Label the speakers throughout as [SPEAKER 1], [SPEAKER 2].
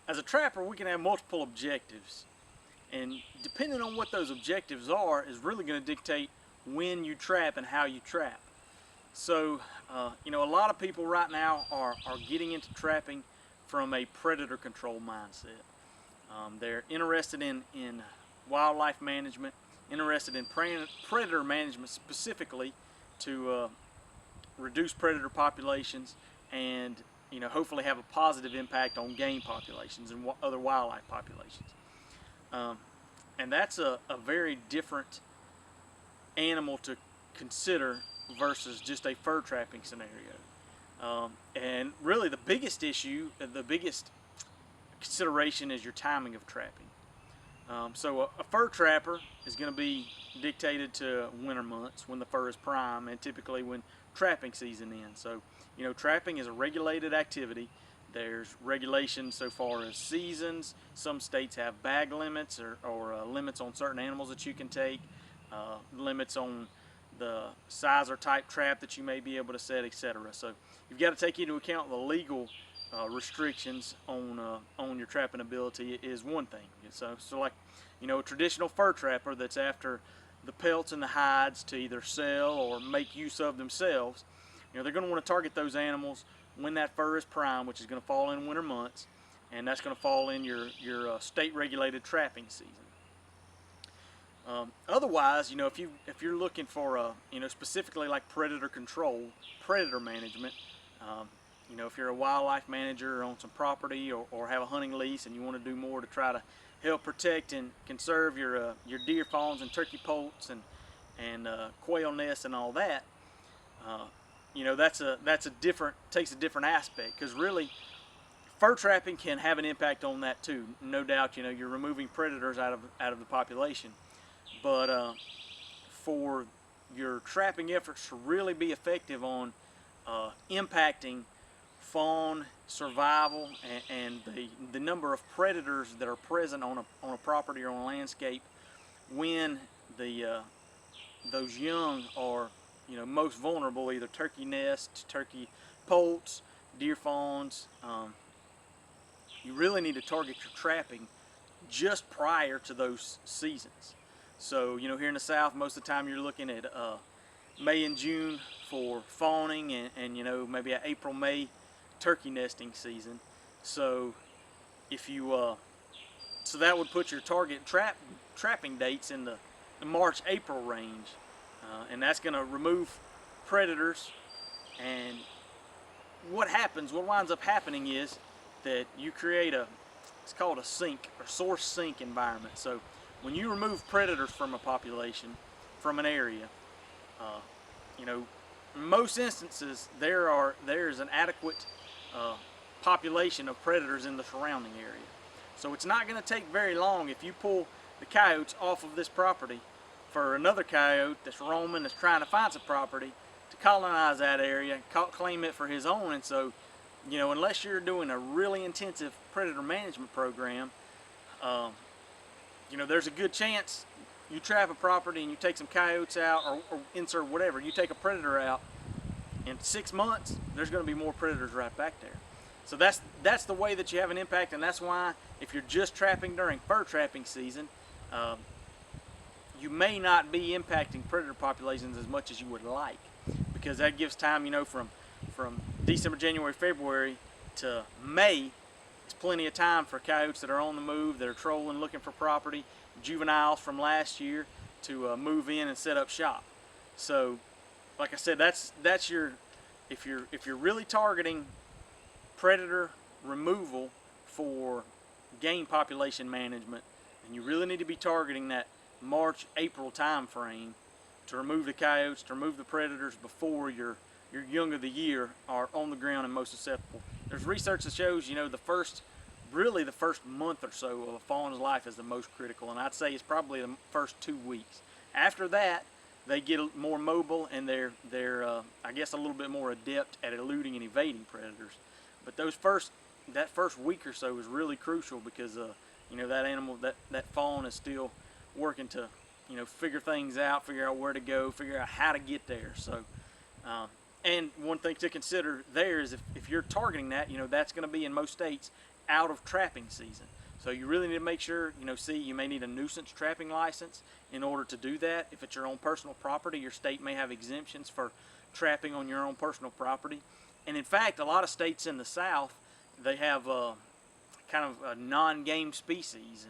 [SPEAKER 1] as a trapper, we can have multiple objectives, and depending on what those objectives are is really going to dictate when you trap and how you trap. So, you know, a lot of people right now are getting into trapping from a predator control mindset. They're interested in wildlife management, interested in predator management specifically to reduce predator populations and, you know, hopefully have a positive impact on game populations and other wildlife populations. And that's a very different animal to consider versus just a fur trapping scenario. And really the biggest issue, the biggest consideration is your timing of trapping. So a fur trapper is going to be dictated to winter months when the fur is prime and typically when trapping season ends. So, you know, trapping is a regulated activity. There's regulations so far as seasons. Some states have bag limits or limits on certain animals that you can take, limits on the size or type trap that you may be able to set, etc. So you've got to take into account the legal restrictions on your trapping ability is one thing. So like, you know, a traditional fur trapper that's after the pelts and the hides to either sell or make use of themselves, you know, they're going to want to target those animals when that fur is prime, which is going to fall in winter months, and that's going to fall in your state-regulated trapping season. Otherwise, you know, if you're looking for you know, specifically like predator control, predator management, you know, if you're a wildlife manager or own some property or have a hunting lease and you want to do more to try to help protect and conserve your deer fawns and turkey poults and quail nests and all that, you know, that's a different, takes a different aspect, because really fur trapping can have an impact on that too. No doubt, you know, you're removing predators out of the population, but for your trapping efforts to really be effective on impacting fawn survival and the number of predators that are present on a property or on a landscape when those young are, you know, most vulnerable, either turkey nests, turkey poults, deer fawns, you really need to target your trapping just prior to those seasons. So, you know, here in the South, most of the time you're looking at May and June for fawning and you know, maybe an April-May turkey nesting season. So if you so that would put your target trapping dates in the March-April range, and that's going to remove predators. And what winds up happening is that you create it's called a sink or source sink environment. So when you remove predators from a population, from an area, you know, in most instances there's an adequate population of predators in the surrounding area. So it's not going to take very long if you pull the coyotes off of this property for another coyote that's roaming, that's trying to find some property, to colonize that area, claim it for his own. And so, you know, unless you're doing a really intensive predator management program, you know, there's a good chance you trap a property and you take some coyotes out or insert whatever, you take a predator out, in 6 months there's going to be more predators right back there. So that's the way that you have an impact, and that's why if you're just trapping during fur trapping season, you may not be impacting predator populations as much as you would like, because that gives time, you know, from December, January, February to May. It's plenty of time for coyotes that are on the move, that are trolling, looking for property, juveniles from last year, to move in and set up shop. So, like I said, that's your, if you're really targeting predator removal for game population management, and you really need to be targeting that March-April time frame to remove the coyotes, to remove the predators before your young of the year are on the ground and most susceptible. There's research that shows, you know, the first month or so of a fawn's life is the most critical, and I'd say it's probably the first 2 weeks. After that, they get more mobile and they're I guess a little bit more adept at eluding and evading predators. But that first week or so is really crucial, because you know, that animal, that fawn is still working to, you know, figure things out, figure out where to go, figure out how to get there. So and one thing to consider there is if you're targeting that, you know, that's going to be in most states out of trapping season. So you really need to make sure, you may need a nuisance trapping license in order to do that. If it's your own personal property, your state may have exemptions for trapping on your own personal property. And in fact, a lot of states in the South, they have kind of a non-game species,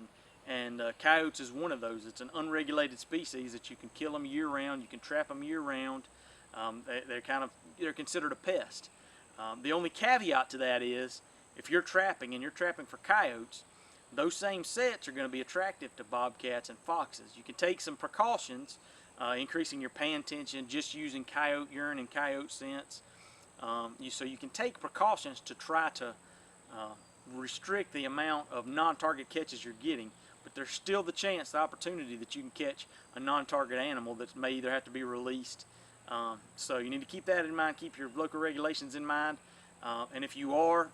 [SPEAKER 1] and coyotes is one of those. It's an unregulated species that you can kill them year-round, you can trap them year-round. They're considered a pest. The only caveat to that is, if you're trapping and you're trapping for coyotes, those same sets are going to be attractive to bobcats and foxes. You can take some precautions, increasing your pan tension, just using coyote urine and coyote scents. So you can take precautions to try to restrict the amount of non-target catches you're getting, but there's still the chance, the opportunity that you can catch a non-target animal that may either have to be released. So you need to keep that in mind, keep your local regulations in mind. And if you're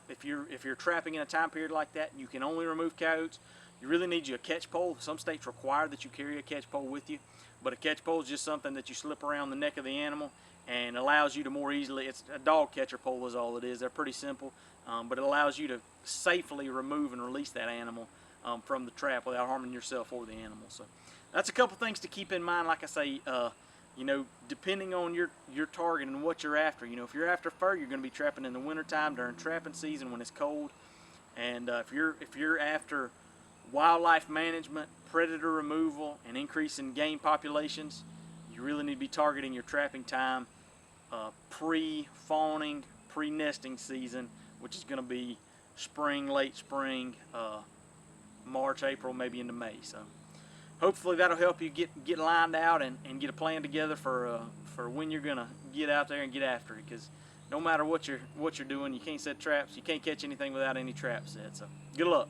[SPEAKER 1] trapping in a time period like that, you can only remove coyotes. You really need you a catch pole. Some states require that you carry a catch pole with you, but a catch pole is just something that you slip around the neck of the animal and allows you to more easily, it's a dog catcher pole is all it is. They're pretty simple, but it allows you to safely remove and release that animal from the trap without harming yourself or the animal. So that's a couple things to keep in mind. Like I say, depending on your target and what you're after. If you're after fur, you're going to be trapping in the wintertime during trapping season when it's cold. And if you're after wildlife management, predator removal, and increasing game populations, you really need to be targeting your trapping time pre-fawning, pre-nesting season, which is going to be spring, late spring, March, April, maybe into May. So hopefully that'll help you get lined out and get a plan together for when you're gonna get out there and get after it. Because no matter what you're doing, you can't set traps. You can't catch anything without any traps set. So good luck.